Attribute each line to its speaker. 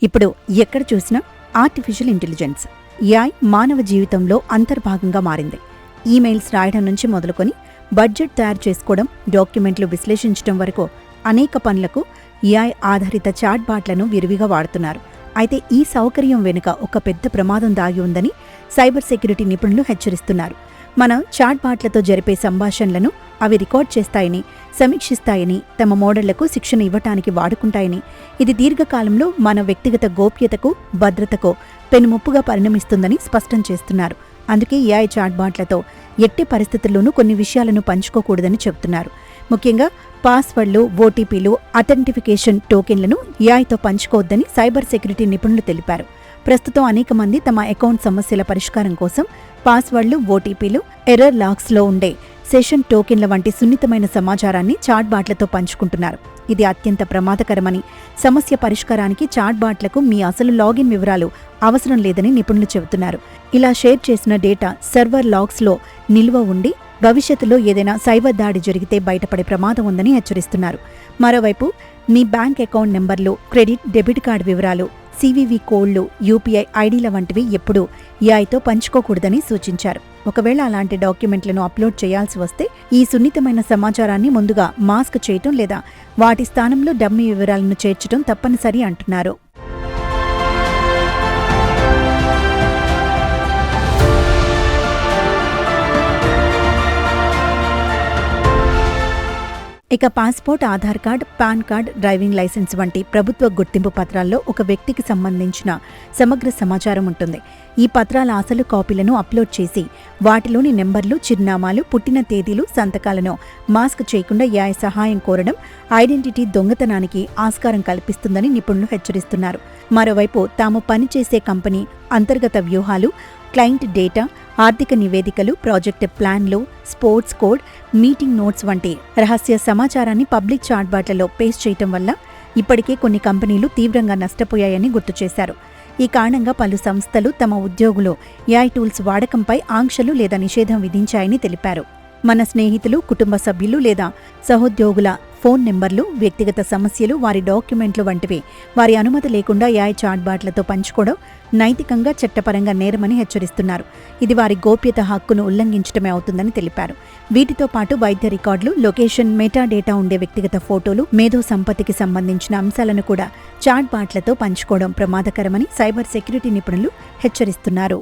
Speaker 1: ఇప్పుడు ఎక్కడ చూసినా ఆర్టిఫిషియల్ ఇంటెలిజెన్స్ ఏఐ మానవ జీవితంలో అంతర్భాగంగా మారింది. ఈమెయిల్స్ రాయడం నుంచి మొదలుకొని బడ్జెట్ తయారు చేసుకోవడం, డాక్యుమెంట్లు విశ్లేషించడం వరకు అనేక పనులకు ఏఐ ఆధారిత చాట్ బాట్లను విరివిగా వాడుతున్నారు. అయితే ఈ సౌకర్యం వెనుక ఒక పెద్ద ప్రమాదం దాగి ఉందని సైబర్ సెక్యూరిటీ నిపుణులు హెచ్చరిస్తున్నారు. మనం చాట్ బాట్లతో జరిపే సంభాషణలను అవి రికార్డ్ చేస్తాయని, సమీక్షిస్తాయని, తమ మోడళ్లకు శిక్షణ ఇవ్వటానికి వాడుకుంటాయని, ఇది దీర్ఘకాలంలో మన వ్యక్తిగత గోప్యతకు, భద్రతకు పెనుముప్పుగా పరిణమిస్తుందని స్పష్టం చేస్తున్నారు. అందుకే ఏఐ చాట్ బాట్లతో ఎట్టి పరిస్థితుల్లోనూ కొన్ని విషయాలను పంచుకోకూడదని చెబుతున్నారు. ముఖ్యంగా పాస్వర్డ్లు, ఓటీపీలు, అథెంటిఫికేషన్ టోకెన్లను ఏఐతో పంచుకోవద్దని సైబర్ సెక్యూరిటీ నిపుణులు తెలిపారు. ప్రస్తుతం అనేక మంది తమ అకౌంట్ సమస్యల పరిష్కారం కోసం పాస్వర్డ్లు, ఓటీపీలు, ఎర్రర్ లాగ్స్లో ఉండే సెషన్ టోకెన్ల వంటి సున్నితమైన సమాచారాన్ని చాట్ బాట్లతో పంచుకుంటున్నారు. ఇది అత్యంత ప్రమాదకరమని, సమస్య పరిష్కారానికి చాట్ బాట్లకు మీ అసలు లాగిన్ వివరాలు అవసరం లేదని నిపుణులు చెబుతున్నారు. ఇలా షేర్ చేసిన డేటా సర్వర్ లాగ్స్లో నిల్వ ఉండి భవిష్యత్తులో ఏదైనా సైబర్ దాడి జరిగితే బయటపడే ప్రమాదం ఉందని హెచ్చరిస్తున్నారు. మరోవైపు మీ బ్యాంక్ అకౌంట్ నెంబర్లు, క్రెడిట్, డెబిట్ కార్డు వివరాలు, సివివి కోడ్లు, యూపీఐ ఐడీల వంటివి ఎప్పుడూ ఏఐతో పంచుకోకూడదని సూచించారు. ఒకవేళ అలాంటి డాక్యుమెంట్లను అప్లోడ్ చేయాల్సి వస్తే ఈ సున్నితమైన సమాచారాన్ని ముందుగా మాస్క్ చేయటం లేదా వాటి స్థానంలో డమ్మీ వివరాలను చేర్చడం తప్పనిసరి అంటున్నారు. ఇక passport, Aadhaar card, PAN card, driving licence వంటి ప్రభుత్వ గుర్తింపు పత్రాల్లో ఒక వ్యక్తికి సంబంధించిన సమగ్ర సమాచారం ఉంటుంది. ఈ పత్రాల అసలు కాపీలను అప్లోడ్ చేసి వాటిలోని నెంబర్లు, చిరునామాలు, పుట్టిన తేదీలు, సంతకాలను మాస్క్ చేయకుండా ఏఐ సహాయం కోరడం ఐడెంటిటీ దొంగతనానికి ఆస్కారం కల్పిస్తుందని నిపుణులు హెచ్చరిస్తున్నారు. మరోవైపు తాము పనిచేసే కంపెనీ అంతర్గత వ్యూహాలు, క్లయింట్ డేటా, ఆర్థిక నివేదికలు, ప్రాజెక్ట్ ప్లాన్లు, స్పోర్ట్స్ కోడ్, మీటింగ్ నోట్స్ వంటి రహస్య సమాచారాన్ని పబ్లిక్ చాట్ బాట్లలో పేస్ట్ చేయటం వల్ల ఇప్పటికే కొన్ని కంపెనీలు తీవ్రంగా నష్టపోయాయని గుర్తు చేశారు. ఈ కారణంగా పలు సంస్థలు తమ ఉద్యోగులు ఏఐ టూల్స్ వాడకంపై ఆంక్షలు లేదా నిషేధం విధించాయని తెలిపారు. మన స్నేహితులు, కుటుంబ సభ్యులు లేదా సహోద్యోగుల ఫోన్ నెంబర్లు, వ్యక్తిగత సమస్యలు, వారి డాక్యుమెంట్లు వంటివి వారి అనుమతి లేకుండా ఏఐ చాట్ బాట్లతో పంచుకోవడం నైతికంగా, చట్టపరంగా నేరమని హెచ్చరిస్తున్నారు. ఇది వారి గోప్యత హక్కును ఉల్లంఘించడమే అవుతుందని తెలిపారు. వీటితో పాటు వైద్య రికార్డులు, లొకేషన్, మెటా డేటా ఉండే వ్యక్తిగత ఫోటోలు, మేధో సంపత్తికి సంబంధించిన అంశాలను కూడా చాట్ బాట్లతో పంచుకోవడం ప్రమాదకరమని సైబర్ సెక్యూరిటీ నిపుణులు హెచ్చరిస్తున్నారు.